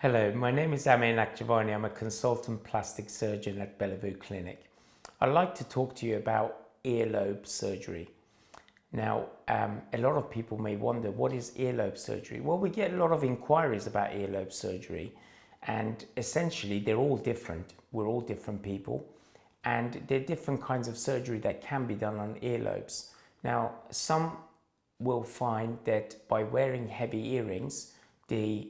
Hello, my name is Amin Akjavani. I'm a consultant plastic surgeon at Bellevue Clinic. I'd like to talk to you about earlobe surgery. Now, a lot of people may wonder, what is earlobe surgery? Well, we get a lot of inquiries about earlobe surgery, and essentially they're all different. We're all different people, and there are different kinds of surgery that can be done on earlobes. Now, some will find that by wearing heavy earrings, the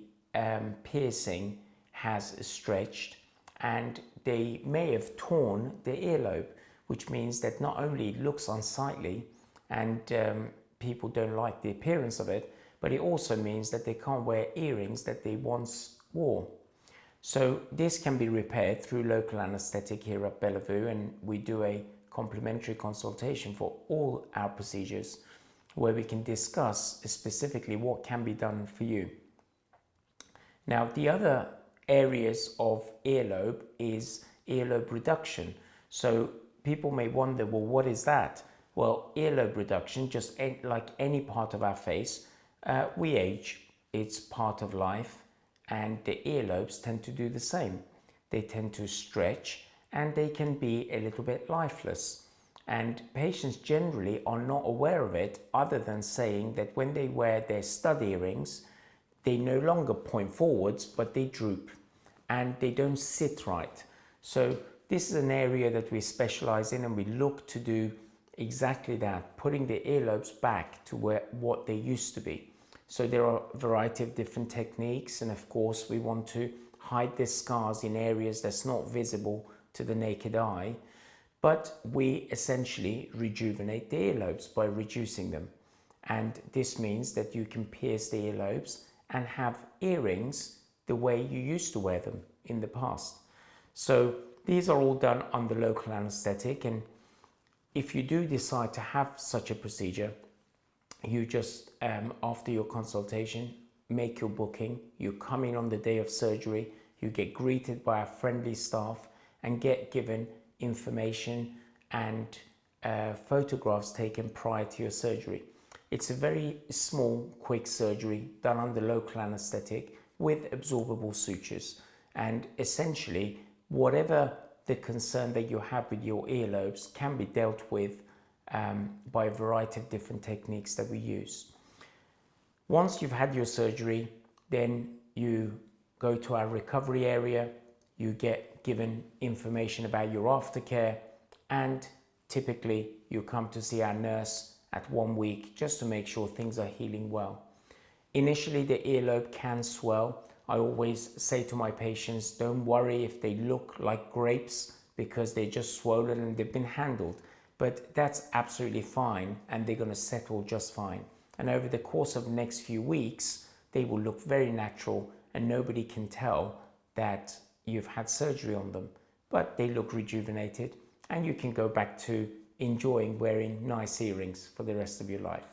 piercing has stretched and they may have torn the earlobe, which means that not only it looks unsightly and people don't like the appearance of it, but it also means that they can't wear earrings that they once wore. So this can be repaired through local anesthetic here at Bellevue, and we do a complimentary consultation for all our procedures where we can discuss specifically what can be done for you. Now, the other areas of earlobe is earlobe reduction. So people may wonder, well, what is that? Well, earlobe reduction, just like any part of our face, we age, it's part of life, and the earlobes tend to do the same. They tend to stretch and they can be a little bit lifeless. And patients generally are not aware of it, other than saying that when they wear their stud earrings, they no longer point forwards, but they droop and they don't sit right. So this is an area that we specialize in, and we look to do exactly that, putting the earlobes back to what they used to be. So there are a variety of different techniques, and of course we want to hide the scars in areas that's not visible to the naked eye, but we essentially rejuvenate the earlobes by reducing them. And this means that you can pierce the earlobes and have earrings the way you used to wear them in the past. So these are all done under local anesthetic, and if you do decide to have such a procedure, you just after your consultation make your booking, you come in on the day of surgery, you get greeted by our friendly staff and get given information and photographs taken prior to your surgery. It's a very small, quick surgery done under local anesthetic with absorbable sutures. And essentially, whatever the concern that you have with your earlobes can be dealt with by a variety of different techniques that we use. Once you've had your surgery, then you go to our recovery area, you get given information about your aftercare, and typically you come to see our nurse at 1 week just to make sure things are healing well. Initially, the earlobe can swell. I always say to my patients, don't worry if they look like grapes because they're just swollen and they've been handled, but that's absolutely fine and they're going to settle just fine. And over the course of the next few weeks, they will look very natural and nobody can tell that you've had surgery on them, but they look rejuvenated and you can go back to enjoying wearing nice earrings for the rest of your life.